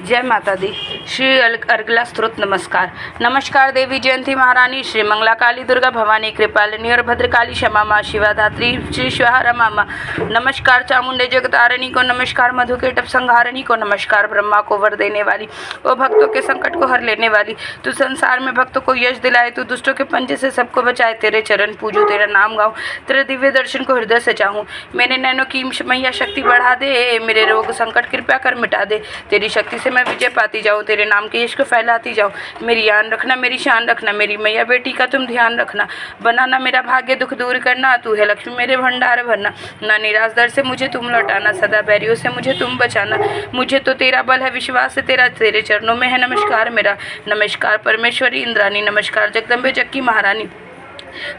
जय माता दी। श्री अर्गला स्त्रोत नमस्कार। नमस्कार देवी जयंती महारानी, श्री मंगला काली दुर्गा भवानी कृपालिनी और भद्रकाली क्षमा माँ शिवा धात्री श्री शिवहारा मामा। नमस्कार चामुंडे जगतारिणी को, नमस्कार मधुकेटप संहारिणी को, नमस्कार ब्रह्मा को वर देने वाली, वो भक्तों के संकट को हर लेने वाली। तू संसार में भक्तों को यश दिलाए, तू दुष्टों के पंजे से सबको बचाए। तेरे चरण पूजू, तेरा नाम गाऊं, तेरे दिव्य दर्शन को हृदय से चाहूँ। मेरे नैनों की मैया शक्ति बढ़ा दे, मेरे रोग संकट कृपया कर मिटा दे। तेरी शक्ति से मैं विजय पाती जाऊँ, तेरे नाम के यश को फैलाती जाऊँ। मेरी आन रखना, मेरी शान रखना, मेरी मैया बेटी का तुम ध्यान रखना। बनाना मेरा भाग्य, दुख दूर करना, तू है लक्ष्मी मेरे भंडार भरना। ना निराश दर से मुझे तुम लौटाना, सदा बैरियों से मुझे तुम बचाना। मुझे तो तेरा बल है, विश्वास है तेरा, तेरे चरणों में है नमस्कार मेरा। नमस्कार परमेश्वरी इंद्रानी, नमस्कार जगदम्बे जग की महारानी।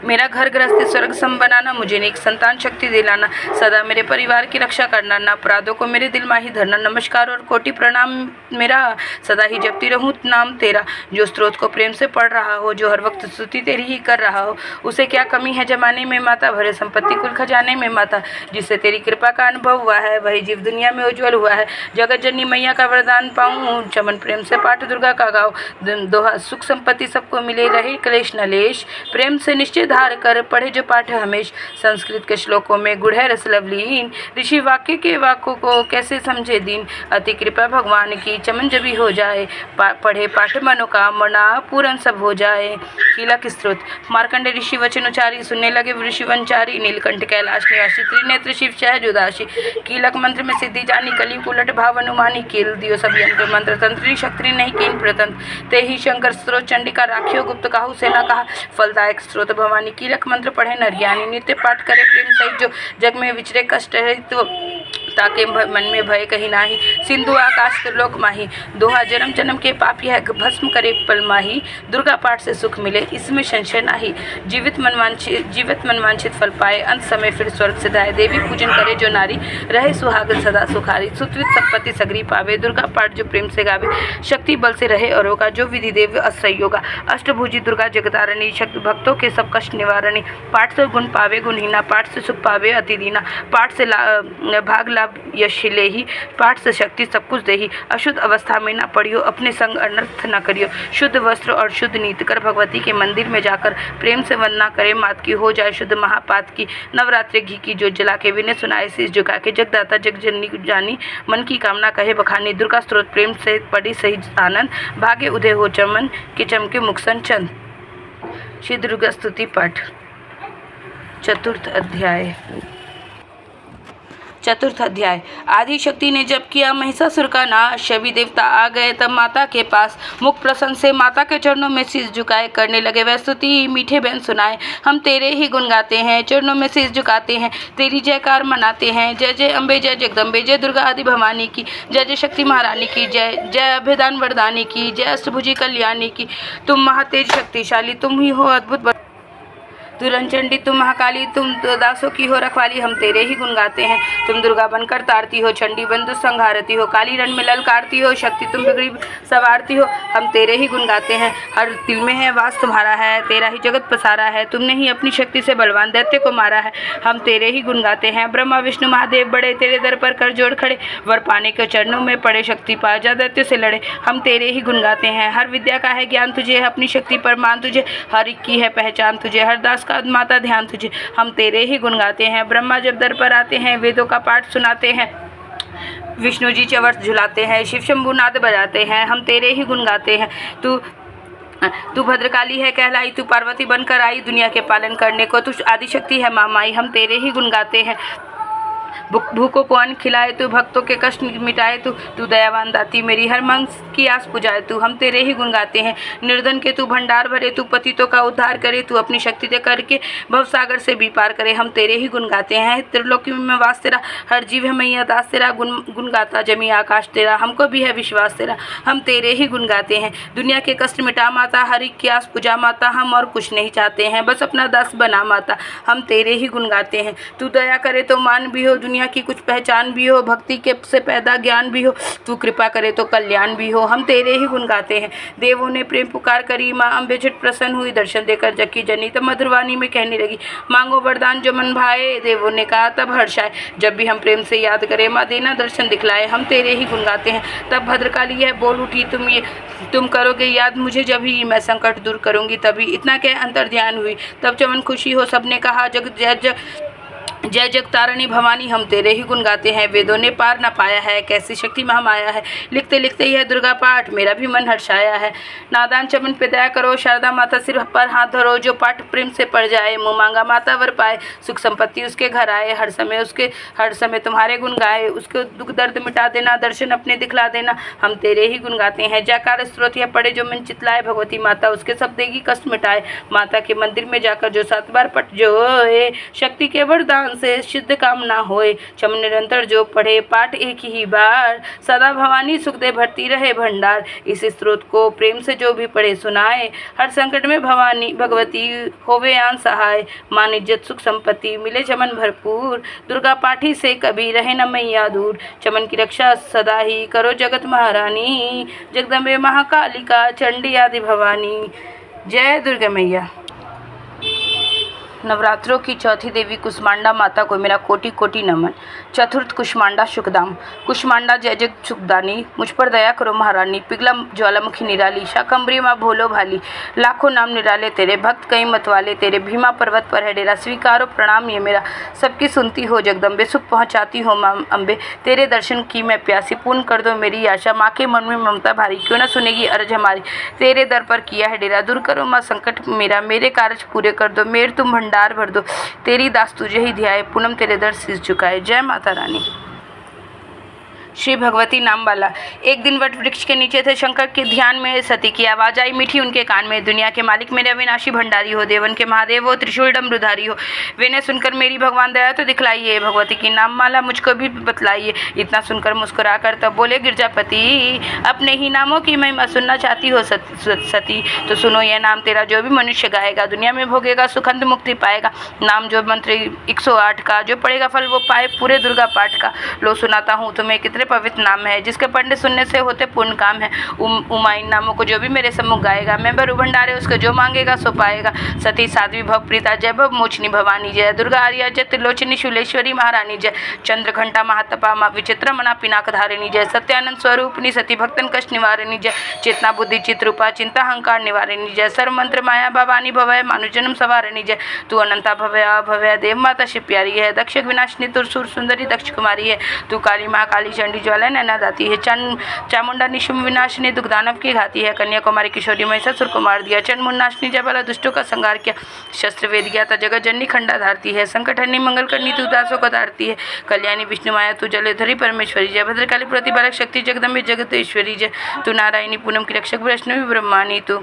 मेरा घर गृहस्थी स्वर्ग सम बनाना, मुझे नेक संतान शक्ति दिलाना, सदा मेरे परिवार की रक्षा करना, ना अपराधों को मेरे दिल में ही धरना। नमस्कार और कोटि प्रणाम मेरा, सदा ही जपती रहूं नाम तेरा। जो स्त्रोत को प्रेम से पढ़ रहा हो, जो हर वक्त स्तुति तेरी ही कर रहा हो, उसे क्या कमी है जमाने में माता, भरे संपत्ति कुल खजाने में माता। जिससे तेरी कृपा का अनुभव हुआ है, वही जीव दुनिया में उज्जवल हुआ है। जगत जननी मैया का वरदान पाऊँ, चमन प्रेम से पाठ दुर्गा का गाओ। दोहा सुख संपत्ति सबको मिले, रहे क्लेश नलेश, प्रेम से निश्चय धार कर पढ़े जो पाठ हमेश। संस्कृत के श्लोकों में गुढ़ है रस लवलीन, ऋषि वाक्य के वाक्यों को कैसे समझे दीन। अति कृपा भगवान की चमन जबी हो जाए, पढ़े पाठ मनोकामना पूर्ण सब हो जाए। कीलक स्त्रोत। मार्कंडे ऋषि वचन उचारी, सुनने लगे ऋषि वंचारी। नीलकंठ कैलाश निवासी, त्रिनेत्र शिव सहज उदासी। कीलक मंत्र में सिद्धि जानी, कली उलट भाव अनुमानी। कील दियो सब यंत्र मंत्र तंत्री, शक्ति नहीं कीन प्रतंत्र। ते ही शंकर स्त्रोत चंडिका राखियो गुप्त काहू से न कहा। फलदायक स्त्रोत भवानी, कीलक मंत्र पढ़े नर ज्ञानी। नित्य पाठ करे प्रेम सहित, जो जग में विचरे कष्ट है तो ताके मन में भय कहीं नाही। सिंधु आकाश त्रिलोक माही, दोहा जन्म जन्म के पापी है भस्म करे पल माही। दुर्गा पाठ से सुख मिले, इसमें संशय नाही। जीवित मन वांछित फल पाए, अंत समय फिर स्वर्ग सिधाए। देवी पूजन करे जो नारी, रहे सुहागन सदा सुखारी। सुतवित संपत्ति सगरी पावे, दुर्गा पाठ जो प्रेम से गावे। शक्ति बल से रहे अरोगा, जो विधि देव असहयोगा। अष्टभुजी दुर्गा जगतारिणी, शक्ति भक्तों के सब कष्ट निवारणी। पाठ से गुण पावे गुणहीना, पाठ से सुख पावे अति दीना। पाठ से भाग लाभ यश ले ही, पाठ से शक्ति सब कुछ दे ही। अशुद्ध अवस्था में ना पड़ियो, अपने संग अनर्थ न करियो। शुद्ध वस्त्र और शुद्ध नीति कर, भगवती के मंदिर में जाकर प्रेम से वंदना करे मात की, हो जाए शुद्ध महापात की। नवरात्रि घी की जो जला के विनय सुनाए, शीश झुका के जगदाता जग जननी जानी। मन की कामना कहे बखानी, दुर्गा स्त्रोत प्रेम से पढ़ी सही आनंद। भागे उदय हो चमन के चमके मुक्सन चंद। श्री दुर्गा स्तुति पाठ। चतुर्थ अध्याय। आदि शक्ति ने जब किया महिषासुर का नाश, सभी देवता आ गए तब माता के पास। मुख प्रसन्न से माता के चरणों में शीश झुकाए, करने लगे वह स्तुति मीठे बैन सुनाए। हम तेरे ही गुण गाते हैं, चरणों में शीश झुकाते हैं, तेरी जयकार मनाते हैं। जय जय अम्बे, जय जगदम्बे, जय दुर्गा आदि भवानी की, जय जय शक्ति महारानी की, जय जय अभयदान वरदानी की, जय अष्टभुजी कल्याणी की। तुम महातेज शक्तिशाली, तुम ही हो अद्भुत तू रंचंडी, तुम महाकाली, तुम दासों की हो रखवाली। हम तेरे ही गुण गाते हैं। तुम दुर्गा बनकर तारती हो, चंडी बन संहारती हो, काली रण में ललकारती हो, शक्ति तुम बिगड़ी सवारती हो। हम तेरे ही गुण गाते हैं। हर दिल में है वास तुम्हारा है, तेरा ही जगत पसारा है। तुमने ही अपनी शक्ति से बलवान दैत्य को मारा है। हम तेरे ही गुण गाते हैं। ब्रह्मा विष्णु महादेव बड़े तेरे दर पर कर जोड़ खड़े, वर पाने के चरणों में पड़े, शक्ति पा जा दैत्य से लड़े। हम तेरे ही गुण गाते हैं। हर विद्या का है ज्ञान तुझे, अपनी शक्ति पर मान तुझे, हर एक की है पहचान तुझे, हर दास का माता ध्यान तुझे। हम तेरे ही गुण गाते हैं। ब्रह्मा जब दर पर आते हैं, वेदों का पाठ सुनाते हैं, विष्णु जी चवर झुलाते हैं, शिव शंभु नाद बजाते हैं। हम तेरे ही गुण गाते हैं। तू भद्रकाली है कहलाई, तू पार्वती बनकर आई दुनिया के पालन करने को, तू आदिशक्ति है महामाई। हम तेरे ही गुण गाते हैं। भूखों को अन्न खिलाए तू, भक्तों के कष्ट मिटाए तू दयावान दाती, मेरी हर मांग की आस पुजाए तू। हम तेरे ही गुण गाते हैं। निर्धन के तू भंडार भरे, तू पतितों का उद्धार करे, तू अपनी शक्ति दे करके भवसागर से भी पार करे। हम तेरे ही गुण गाते हैं। त्रिलोकी में वास तेरा, हर जीव है मैया दास तेरा, गुण गाता जमी आकाश तेरा। हमको भी है विश्वास तेरा, हम तेरे ही गुण गाते हैं। दुनिया के कष्ट मिटा माता, हर एक की आस पुजा माता, हम और कुछ नहीं चाहते हैं, बस अपना दास बना माता। हम तेरे ही गुण गाते हैं। तू दया करे तो मान भी हो, दुनिया की कुछ पहचान भी हो, भक्ति के से पैदा ज्ञान भी हो, तू कृपा करे तो कल्याण भी हो। हम तेरे ही गुण गाते हैं। देवों ने प्रेम पुकार करी, माँ अम्बे झट प्रसन्न हुई, दर्शन देकर जग की जनी तब मधुरवाणी में कहने लगी, मांगो वरदान जो मन भाए। देवों ने कहा तब हर्षाए, जब भी हम प्रेम से याद करें माँ देना दर्शन दिखलाए। हम तेरे ही गुण गाते हैं। तब भद्रकाली यह बोल उठी, तुम करोगे याद मुझे जब ही मैं संकट दूर करूंगी तभी। इतना कह अंतर ध्यान हुई, तब चमन खुशी हो सबने कहा, जग जय जय जय जगतारणी भवानी हम तेरे ही गुण गाते हैं। वेदों ने पार न पाया है, कैसी शक्ति महामाया है। लिखते लिखते यह दुर्गा पाठ मेरा भी मन हर्षाया है। नादान चमन पे दया करो, शारदा माता सिर पर हाथ धरो, जो पाठ प्रेम से पड़ जाए मुँह मांगा माता वर पाए। सुख संपत्ति उसके घर आए, हर समय तुम्हारे गुण गाए। उसके दुख दर्द मिटा देना, दर्शन अपने दिखला देना, हम तेरे ही गुण गाते हैं। जयकार स्रोत यह पड़े जो मन चितलाए, भगवती माता उसके सब देगी कष्ट मिटाए। माता के मंदिर में जाकर जो 7 बार पट जोए, शक्ति के वरदान से सिद्ध काम ना होए। चमन निरंतर जो पढ़े पाठ एक ही बार, सदा भवानी सुख दे भरती रहे भंडार। इस स्रोत को प्रेम से जो भी पढ़े सुनाए, हर संकट में भवानी भगवती होवे आन सहाय। मान इज्जत सुख संपत्ति मिले चमन भरपूर, दुर्गा पाठी से कभी रहे न मैया दूर। चमन की रक्षा सदा ही करो जगत महारानी, जगदम्बे महाकालिका चंडी आदि भवानी। जय दुर्गा मैया। नवरात्रों की चौथी देवी कुष्मांडा माता को मेरा कोटि कोटि नमन। चतुर्थ कुष्मांडा सुखदाम। कुष्मांडा जय जग सुखदानी, मुझ पर दया करो महारानी। पिघला ज्वालामुखी निराली, शाकंभरी माँ भोलो भाली। लाखों नाम निराले तेरे, भक्त कई मत वाले तेरे। भीमा पर्वत पर है डेरा, स्वीकारो प्रणाम ये मेरा। सबकी सुनती हो जगदम्बे, सुख पहुँचाती हो माँ अम्बे। तेरे दर्शन की मैं प्यासी, पूर्ण कर दो मेरी आशा। माँ के मन में ममता भारी, क्यों न सुनेगी अर्ज हमारी। तेरे दर पर किया है डेरा, दूर करो माँ संकट मेरा। मेरे कार्य पूरे कर दो, मेर तुम भंडार भर दो। तेरी दास तुझे ही ध्याए, पूनम तेरे दर सिर झुकाए। जय माता रानी। श्री भगवती नाम वाला। एक दिन वट वृक्ष के नीचे थे शंकर के ध्यान में सती की आवाज आई मीठी उनके कान में, दुनिया के मालिक मेरे अविनाशी भंडारी हो, देवन के महादेव हो, त्रिशूल डमरुधारी हो। वे ने सुनकर मेरी भगवान दया तो दिखलाइए, भगवती की नाम माला मुझको भी बतलाइए। इतना सुनकर मुस्कुराकर तब बोले गिरजापति, अपने ही नामों की महिमा सुनना चाहती हो सती, तो सुनो यह नाम तेरा जो भी मनुष्य गाएगा, दुनिया में भोगेगा सुखंत मुक्ति पाएगा। नाम जो मंत्र 108 का, जो पढ़ेगा फल वो पाए पूरे दुर्गा पाठ का। लो सुनाता हूँ तुम्हें कितने पवित्र नाम है, जिसके पढ़ने सुनने से होते पूर्ण काम है। उमा इन नामों को जो भी मेरे सम्मुख गाएगा, मैं भरु भंडारे उसको जो मांगेगा सो पाएगा। सती साध्वी भव प्रीता जय, भव मोचनी भवानी जय। दुर्गा आर्या जय, त्रिलोचनी शूलेश्वरी महारानी जय। चंद्र घंटा महातपा माँ विचित्र मना पिनाक धारिणी जय। सत्यानंद स्वरूपनी सती भक्तन कष्ट निवारिणी जय। चेतना बुद्धि चित्रूपा चिंता अहंकार निवारिणी जय। सर्व मंत्र माया भवानी भवय मानु जन्म सवारिणी जय। तू अनंता भव्या भव्या देव माता शिव प्यारी है। दक्ष विनाशिनी तुरसुर सुंदरी दक्ष कुमारी है। तू काली महाकाली चंडी ज्वाला नैना दाती है। चामुंडा निशुम विनाशिनी दुख दानव की घाती है। कन्याकुमारी किशोरी महिषासुर को मार दिया। चंड मुन्नाशिनी जय दुष्टों का संहार किया। शस्त्र वेद ज्ञाता जगत जननी खंडा धारती है। संकट हरनी मंगल करनी तू दासों को धारती है। कल्याणी विष्णु माया तू जलेधरी परमेश्वरी जय। भद्रकाली प्रतिपालक शक्ति जगदम्बे जगतेश्वरी जय। तू नारायणी पूनम की रक्षक वैष्णवी ब्रह्मानी तू।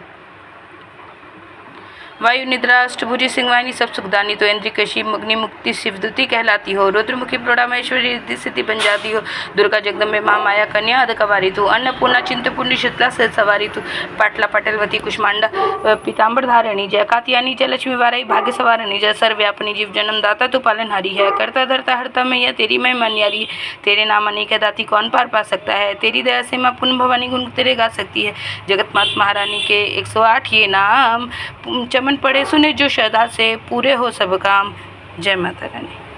वायु निद्रा अष्टभुजी सिंहवाहिनी सब सुखदानी तो। इंद्रिकशी मग्नि मुक्ति शिवदूती कहलाती हो। रुद्रमुखी प्रोढ़ा महेश्वरी रिद्धि सिद्धि बन जाती हो। दुर्गा जगदम्बे महामाया कन्या अधकवारी तू। अन्नपूर्णा चिंतपूर्णी शीतला से सवारी तू। पाटला पटेलवती कुष्मांडा पीताम्बर धारिणी जय। कात्यायनी जय लक्ष्मी वाराई भाग्य सवारिणी जय। सर्वव्यापिनी जीव जन्मदाता तू पालनहारी है। करता धरता हरता मैया तेरी महिमा न्यारी है। तेरे नाम अनेक दाती कौन पार पा सकता है। तेरी दया से माँ पुण्य भवानी गुण तेरे गा सकती है। जगत मात महारानी के 108 ये नाम, चमन पड़े सुने जो श्रद्धा से पूरे हो सब काम। जय माता रानी।